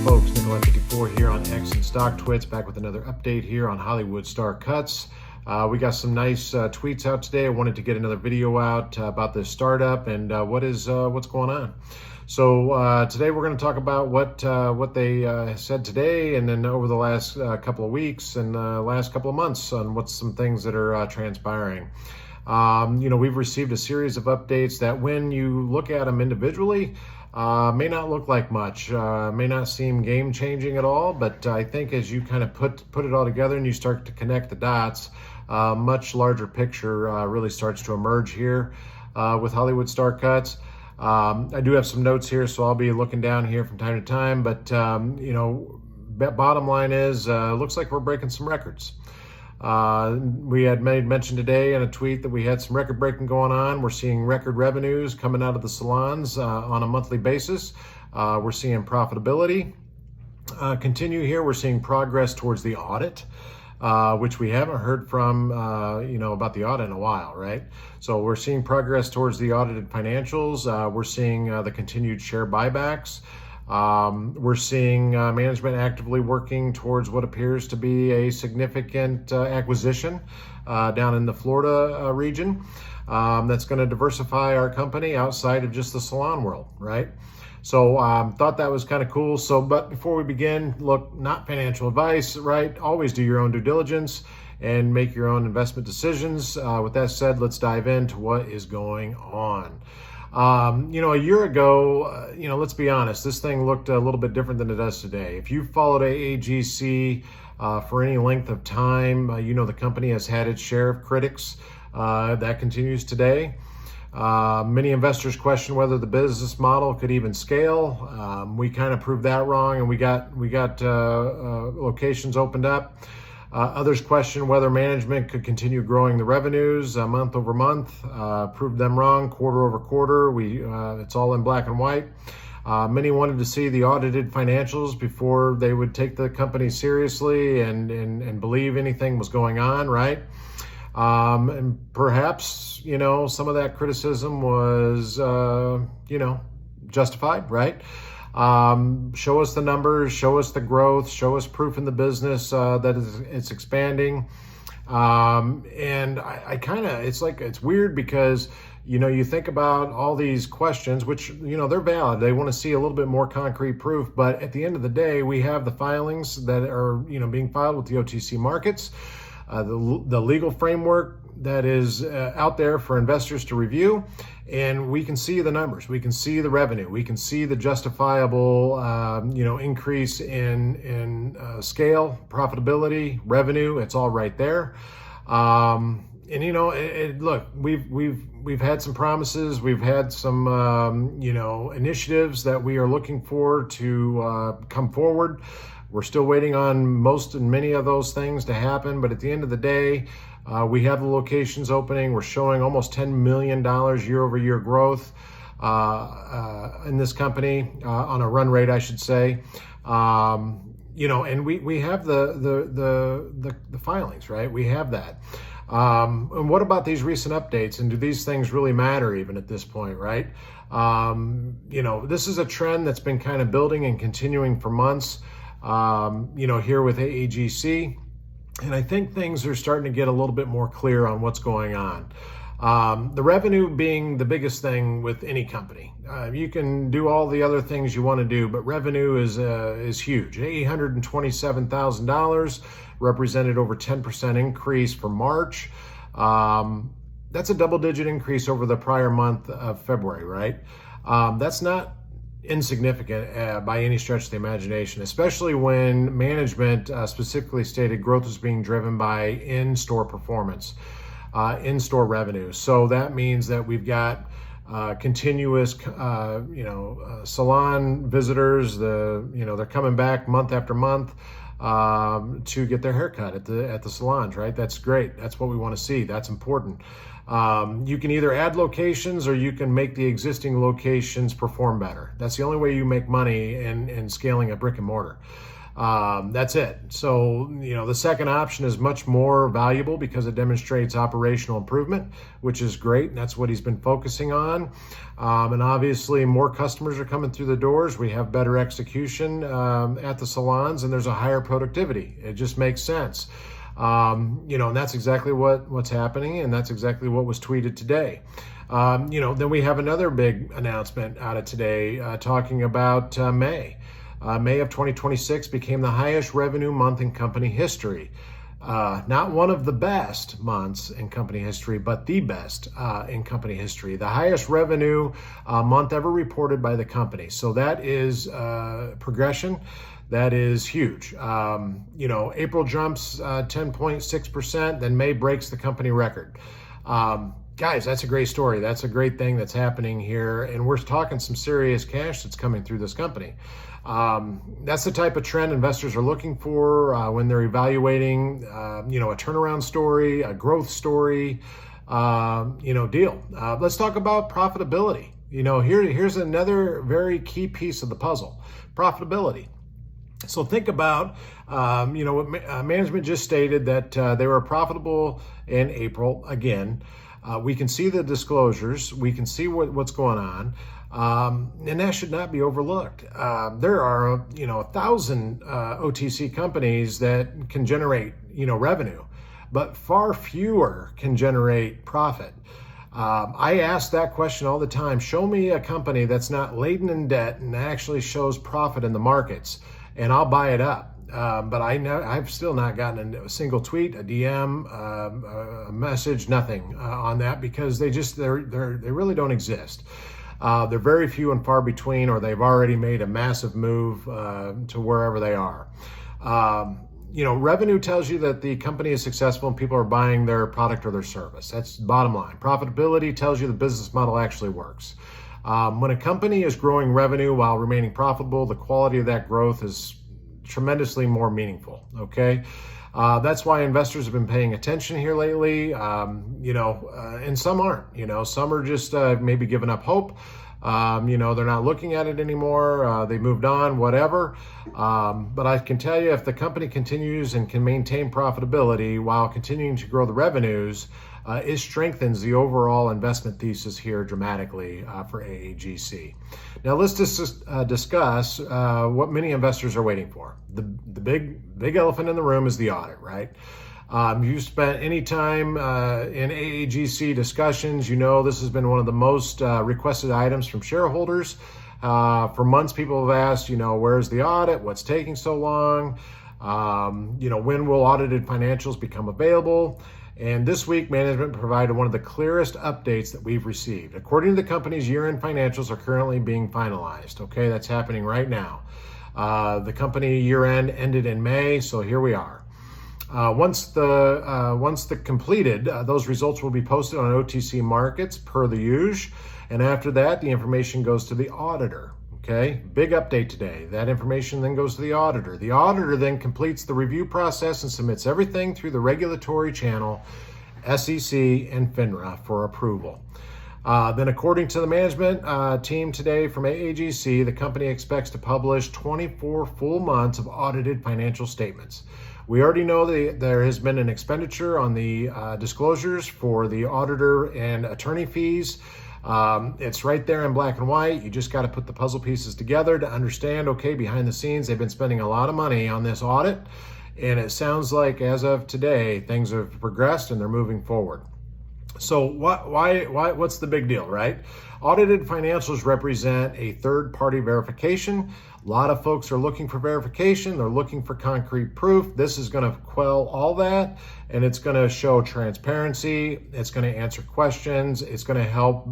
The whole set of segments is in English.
Folks, Nikolai54 here on X and Stock Twits, back with another update here on Hollywood Star Cuts. We got some nice tweets out today. I wanted to get another video out about this startup and what's going on. So today we're going to talk about what they said today, and then over the last couple of weeks and last couple of months on what's some things that are transpiring. We've received a series of updates that, when you look at them individually, may not look like much, may not seem game-changing at all, but I think as you kind of put it all together and you start to connect the dots, much larger picture really starts to emerge here with Hollywood Star Cuts. I do have some notes here, so I'll be looking down here from time to time, but bottom line is, looks like we're breaking some records. We had made mention today in a tweet that we had some record breaking going on. We're seeing record revenues coming out of the salons on a monthly basis. We're seeing profitability continue here. We're seeing progress towards the audit, which we haven't heard from, about the audit in a while, right? So we're seeing progress towards the audited financials. We're seeing the continued share buybacks. We're seeing management actively working towards what appears to be a significant acquisition down in the Florida region that's going to diversify our company outside of just the salon world, right? So thought that was kind of cool. But before we begin, look, not financial advice, right? Always do your own due diligence and make your own investment decisions. With that said, let's dive into what is going on. A year ago, let's be honest, this thing looked a little bit different than it does today. If you've followed AAGC for any length of time, the company has had its share of critics. That continues today. Many investors question whether the business model could even scale. We kind of proved that wrong, and we got locations opened up. Others question whether management could continue growing the revenues month over month. Proved them wrong quarter over quarter. It's all in black and white. Many wanted to see the audited financials before they would take the company seriously and believe anything was going on, right? And perhaps, some of that criticism was, justified, right? Show us the numbers, show us the growth, show us proof in the business that it's expanding. And it's weird because, you think about all these questions, which, they're valid. They want to see a little bit more concrete proof. But at the end of the day, we have the filings that are, being filed with the OTC markets, the legal framework that is out there for investors to review. And we can see the numbers, we can see the revenue, we can see the justifiable, increase in scale, profitability, revenue. It's all right there. Look, we've had some promises, we've had some, initiatives that we are looking for to come forward. We're still waiting on most and many of those things to happen, but at the end of the day, we have the locations opening. We're showing almost $10 million year-over-year growth in this company on a run rate, I should say. And we have the filings, right? We have that. And what about these recent updates? And do these things really matter even at this point, right? This is a trend that's been kind of building and continuing for months. Here with AAGC. And I think things are starting to get a little bit more clear on what's going on. The revenue being the biggest thing with any company. You can do all the other things you want to do, but revenue is huge. $827,000 represented over 10% increase for March. That's a double-digit increase over the prior month of February, right? That's not insignificant by any stretch of the imagination, especially when management specifically stated growth is being driven by in-store performance, in-store revenue. So that means that we've got continuous, salon visitors. They're coming back month after month to get their haircut at the salons, right? That's great. That's what we want to see. That's important. You can either add locations or you can make the existing locations perform better. That's the only way you make money in scaling a brick and mortar. That's it. So, the second option is much more valuable because it demonstrates operational improvement, which is great. And that's what he's been focusing on. And obviously more customers are coming through the doors. We have better execution at the salons, and there's a higher productivity. It just makes sense. And that's exactly what's happening. And that's exactly what was tweeted today. Then we have another big announcement out of today talking about May. May of 2026 became the highest revenue month in company history. Not one of the best months in company history, but the best in company history. The highest revenue month ever reported by the company. So that is progression. That is huge. April jumps 10.6%, then May breaks the company record. Guys, that's a great story. That's a great thing that's happening here. And we're talking some serious cash that's coming through this company. That's the type of trend investors are looking for when they're evaluating, a turnaround story, a growth story, deal. Let's talk about profitability. Here's another very key piece of the puzzle, profitability. So think about, what management just stated that they were profitable in April again. We can see the disclosures. We can see what's going on. And that should not be overlooked. There are, 1,000 OTC companies that can generate, revenue, but far fewer can generate profit. I ask that question all the time. Show me a company that's not laden in debt and actually shows profit in the markets, and I'll buy it up. But I've still not gotten a single tweet, a DM, a message, nothing on that, because they really don't exist. They're very few and far between, or they've already made a massive move to wherever they are. Revenue tells you that the company is successful and people are buying their product or their service. That's the bottom line. Profitability tells you the business model actually works. When a company is growing revenue while remaining profitable, the quality of that growth is tremendously more meaningful. Okay. That's why investors have been paying attention here lately, and some aren't. Some are just maybe giving up hope. They're not looking at it anymore. They moved on, whatever. But I can tell you, if the company continues and can maintain profitability while continuing to grow the revenues, it strengthens the overall investment thesis here dramatically for AAGC. Now let's discuss what many investors are waiting for. The big elephant in the room is the audit, right? You've spent any time in AAGC discussions, this has been one of the most requested items from shareholders. For months, people have asked, where's the audit? What's taking so long? When will audited financials become available? And this week, management provided one of the clearest updates that we've received. According to the company's year-end financials are currently being finalized. Okay, that's happening right now. The company year-end ended in May, so here we are. Once the completed, those results will be posted on OTC markets per the usual. And after that, the information goes to the auditor. Okay, big update today. That information then goes to the auditor. The auditor then completes the review process and submits everything through the regulatory channel, SEC and FINRA, for approval. Then according to the management team today from AAGC, the company expects to publish 24 full months of audited financial statements. We already know that there has been an expenditure on the disclosures for the auditor and attorney fees. It's right there in black and white. You just got to put the puzzle pieces together to understand, okay, behind the scenes, they've been spending a lot of money on this audit. And it sounds like as of today, things have progressed and they're moving forward. So what's the big deal, right? Audited financials represent a third-party verification. A lot of folks are looking for verification. They're looking for concrete proof. This is going to quell all that, and it's going to show transparency. It's going to answer questions. It's going to help,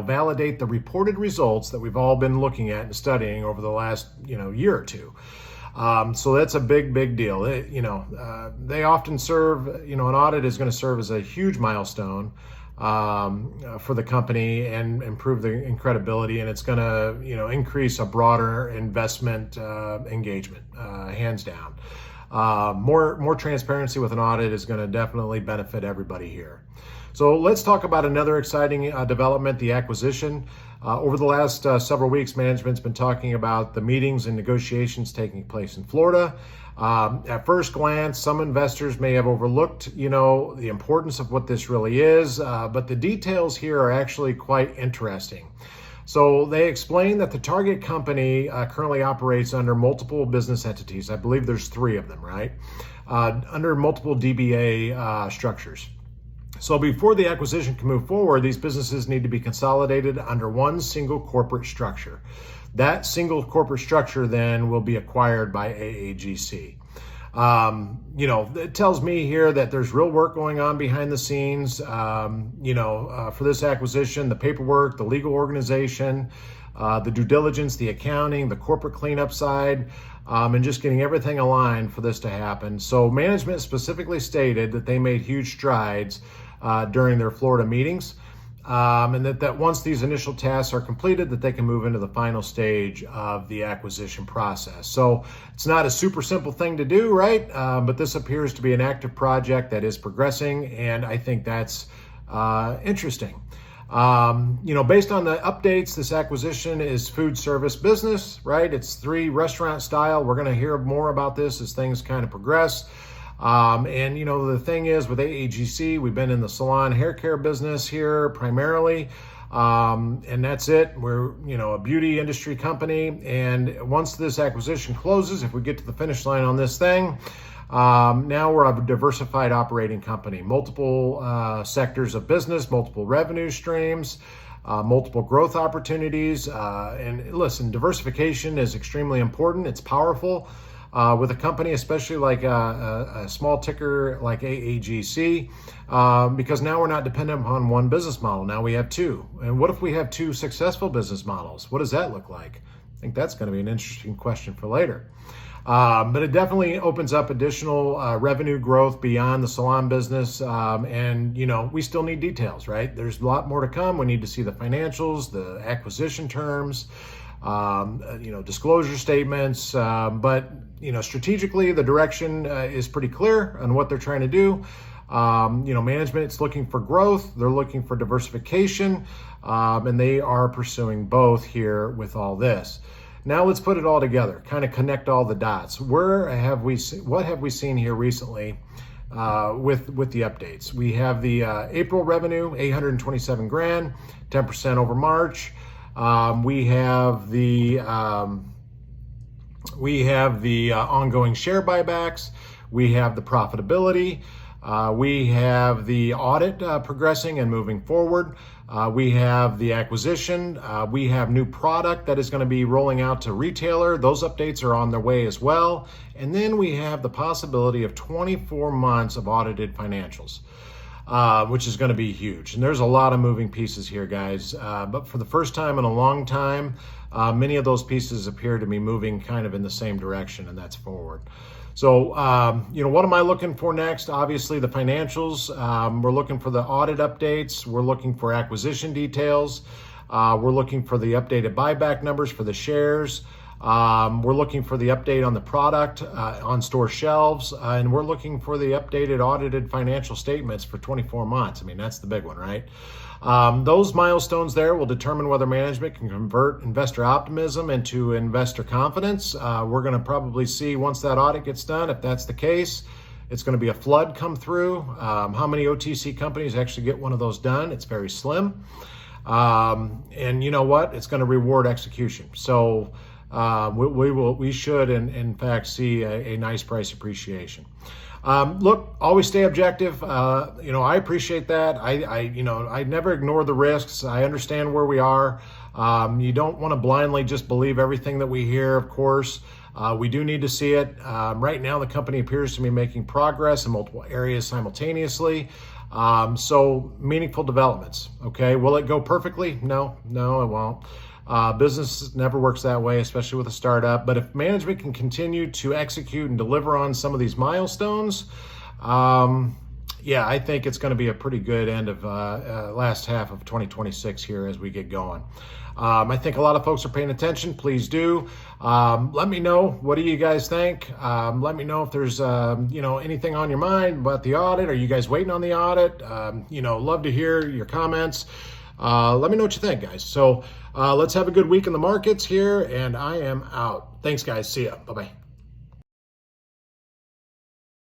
validate the reported results that we've all been looking at and studying over the last, year or two. So that's a big deal. They often serve, an audit is going to serve as a huge milestone for the company and improve the credibility, and it's going to, increase a broader investment engagement, hands down. More transparency with an audit is going to definitely benefit everybody here. So let's talk about another exciting development, the acquisition Over the last several weeks, management's been talking about the meetings and negotiations taking place in Florida. At first glance, some investors may have overlooked, the importance of what this really is, but the details here are actually quite interesting. So they explain that the target company currently operates under multiple business entities. I believe there's 3 of them, right? Under multiple DBA structures. So before the acquisition can move forward, these businesses need to be consolidated under one single corporate structure. That single corporate structure then will be acquired by AAGC. It tells me here that there's real work going on behind the scenes, for this acquisition, the paperwork, the legal organization, the due diligence, the accounting, the corporate cleanup side, and just getting everything aligned for this to happen. So management specifically stated that they made huge strides during their Florida meetings, and that once these initial tasks are completed, that they can move into the final stage of the acquisition process. So it's not a super simple thing to do, right? But this appears to be an active project that is progressing, and I think that's interesting. Based on the updates, this acquisition is food service business, right? It's 3 restaurant style. We're going to hear more about this as things kind of progress. The thing is with AAGC, we've been in the salon hair care business here primarily. And that's it. We're, a beauty industry company. And once this acquisition closes, if we get to the finish line on this thing, now we're a diversified operating company, multiple sectors of business, multiple revenue streams, multiple growth opportunities. And listen, diversification is extremely important. It's powerful. With a company, especially like a small ticker like AAGC, because now we're not dependent upon one business model. Now we have 2. And what if we have 2 successful business models? What does that look like? I think that's going to be an interesting question for later. But it definitely opens up additional revenue growth beyond the salon business. We still need details, right? There's a lot more to come. We need to see the financials, the acquisition terms, disclosure statements, but strategically the direction is pretty clear on what they're trying to do. Management's looking for growth, they're looking for diversification, and they are pursuing both here with all this. Now let's put it all together, kind of connect all the dots. What have we seen here recently with the updates? We have the April revenue, $827,000, 10% over March. We have the ongoing share buybacks. We have the profitability. We have the audit progressing and moving forward. We have the acquisition. We have new product that is going to be rolling out to retailer. Those updates are on their way as well. And then we have the possibility of 24 months of audited financials, which is going to be huge. And there's a lot of moving pieces here, guys. But for the first time in a long time, many of those pieces appear to be moving kind of in the same direction, and that's forward. So, what am I looking for next? Obviously, the financials. We're looking for the audit updates. We're looking for acquisition details. We're looking for the updated buyback numbers for the shares. We're looking for the update on the product on store shelves, and we're looking for the updated audited financial statements for 24 months. I mean, that's the big one, right? Those milestones there will determine whether management can convert investor optimism into investor confidence. We're going to probably see once that audit gets done, if that's the case, it's going to be a flood come through. How many OTC companies actually get one of those done? It's very slim. And you know what? It's going to reward execution. So we should, in fact, see a nice price appreciation. Look, always stay objective. I appreciate that. I never ignore the risks. I understand where we are. You don't want to blindly just believe everything that we hear, of course. We do need to see it. Right now, the company appears to be making progress in multiple areas simultaneously. So meaningful developments. Okay, will it go perfectly? No, it won't. Business never works that way, especially with a startup. But if management can continue to execute and deliver on some of these milestones, I think it's going to be a pretty good end of last half of 2026 here as we get going. I think a lot of folks are paying attention. Please do. Let me know. What do you guys think? Let me know if there's anything on your mind about the audit. Are you guys waiting on the audit? Love to hear your comments. Let me know what you think, guys. So let's have a good week in the markets here, and I am out. Thanks, guys. See ya. Bye-bye.